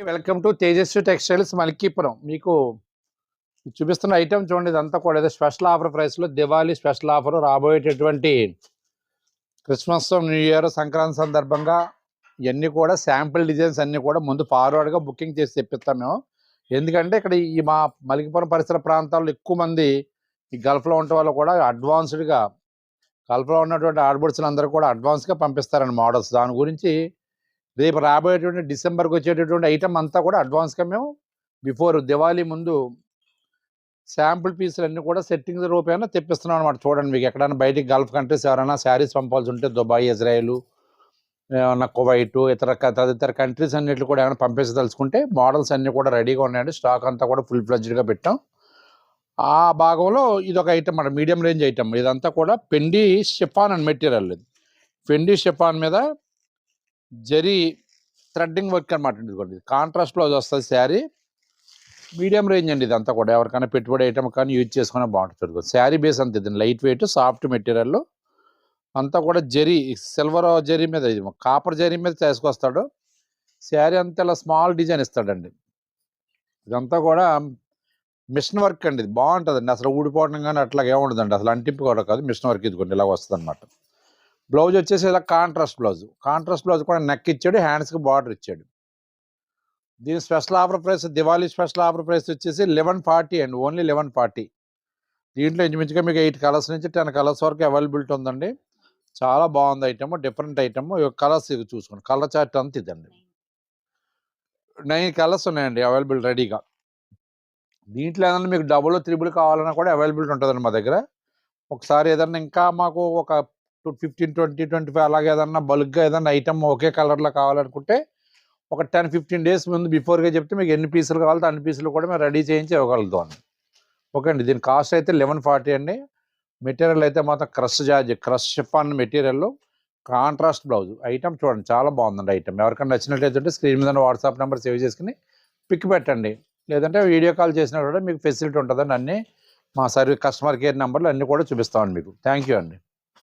Welcome to Tejaswi textiles Malkipuram. మీకు చూపిస్తున్న item చూడండి, ఇదంతా కూడా ఏదో స్పెషల్ ఆఫర్ ప్రైస్లో దివాళీ స్పెషల్ ఆఫర్ రాబోయేటటువంటి క్రిస్మస్, న్యూ ఇయర్, సంక్రాంతి సందర్భంగా ఇవన్నీ కూడా శాంపిల్ డిజైన్స్ అన్నీ కూడా ముందు ఫార్వర్డ్గా బుకింగ్ చేసి తెప్పిస్తాం మేము. ఎందుకంటే ఇక్కడ ఈ మా మల్కీపురం పరిసర ప్రాంతాల్లో ఎక్కువ మంది ఈ గల్ఫ్లో ఉండే వాళ్ళు కూడా అడ్వాన్స్డ్గా గల్ఫ్లో ఉన్నటువంటి ఆర్బర్డ్స్లు అందరూ కూడా అడ్వాన్స్గా పంపిస్తారండి మోడల్స్. దాని గురించి రేపు రాబోయేటువంటి డిసెంబర్కి వచ్చేటటువంటి ఐటమ్ అంతా కూడా అడ్వాన్స్గా మేము బిఫోర్ దివాళీ ముందు శాంపుల్ పీసులు అన్నీ కూడా సెట్టింగ్ రూపేనా తెప్పిస్తున్నాం అనమాట. చూడండి, మీకు ఎక్కడైనా బయటికి గల్ఫ్ కంట్రీస్ ఎవరైనా శారీస్ పంపాల్సి ఉంటే దుబాయ్, ఇజ్రాయెల్, ఏమన్నా కువైట్, తదితర కంట్రీస్ అన్నిట్లు కూడా ఏమైనా పంపించదలుచుకుంటే మోడల్స్ అన్నీ కూడా రెడీగా ఉన్నాయండి. స్టాక్ అంతా కూడా ఫుల్ ఫ్లెడ్జ్డ్గా పెట్టాం. ఆ భాగంలో ఇది ఒక ఐటమ్ అన్నమాట, మీడియం రేంజ్ ఐటమ్. ఇదంతా కూడా పెండి షిఫాన్ అండ్ మెటీరియల్. ఇది పెండి షిఫాన్ మీద జరీ థ్రెడ్డింగ్ వర్క్ అనమాట. ఇదిగోండి, కాంట్రాస్ట్ బ్లౌజ్ వస్తుంది శారీ. మీడియం రేంజ్ అండి ఇదంతా కూడా. ఎవరికైనా పెట్టుబడి ఐటమ్ కానీ యూజ్ చేసుకునే బాగుంటుంది. శారీ బేస్ అంత ఇది లైట్ వెయిట్ సాఫ్ట్ మెటీరియల్ అంతా కూడా జరీ, సిల్వర్ జరీ మీద, ఇది కాపర్ జరీ మీద చేసుకొస్తాడు. శారీ అంతా ఇలా స్మాల్ డిజైన్ ఇస్తాడండి. ఇదంతా కూడా మిషన్ వర్క్ అండి. ఇది బాగుంటుందండి. అసలు ఊడిపోవడం కానీ అట్లాగే ఏముండదండి, అసలు అంటింపు కూడా కాదు, మిషన్ వర్క్. ఇదిగోండి ఇలా వస్తుంది అనమాట. బ్లౌజ్ వచ్చేసి ఇలా కాంట్రాస్ట్ బ్లౌజ్ కూడా నెక్ ఇచ్చాడు, హ్యాండ్స్కి బార్డర్ ఇచ్చాడు. దీని special offer price, Diwali special offer price వచ్చేసి 1140 అండి, ఓన్లీ 1140. దీంట్లో ఇంచుమించుగా మీకు 8 కలర్స్ నుంచి 10 కలర్స్ వరకు అవైలబిలిటీ ఉందండి. చాలా బాగుంది ఐటమ్, డిఫరెంట్ ఐటమ్. కలర్స్ ఇది చూసుకోండి, కలర్ చార్ట్ అంతా ఇదండి. 9 కలర్స్ ఉన్నాయండి అవైలబుల్ రెడీగా. దీంట్లో ఏదన్నా మీకు డబుల్, త్రిబుల్ కావాలన్నా కూడా అవైలబిలిటీ ఉంటుందండి మా దగ్గర. ఒకసారి ఏదన్నా ఇంకా మాకు ఒక 15, 20, 25 అలాగే ఏదన్నా బల్క్గా ఏదన్నా ఐటమ్ ఒకే కలర్లో కావాలనుకుంటే ఒక 10-15 డేస్ ముందు బిఫోర్గా చెప్తే మీకు ఎన్ని పీసులు కావాలో అన్ని పీసులు కూడా మేము రెడీ చేయించి ఇవ్వగలుగుతాం అండి. ఓకే అండి. దీని కాస్ట్ అయితే 1140 అండి. మెటీరియల్ అయితే మాత్రం crush chiffon material, contrast blouse. Item చూడండి, చాలా బాగుందండి ఐటమ్. ఎవరికైనా నచ్చినట్లయితే స్క్రీన్ మీద వాట్సాప్ నెంబర్ సేవ్ చేసుకుని పిక్ పెట్టండి, లేదంటే వీడియో కాల్ చేసినా కూడా మీకు ఫెసిలిటీ ఉంటుందండి. అన్నీ మా కస్టమర్ కేర్ నెంబర్లు అన్నీ కూడా చూపిస్తామండి మీకు. థ్యాంక్ యూ అండి.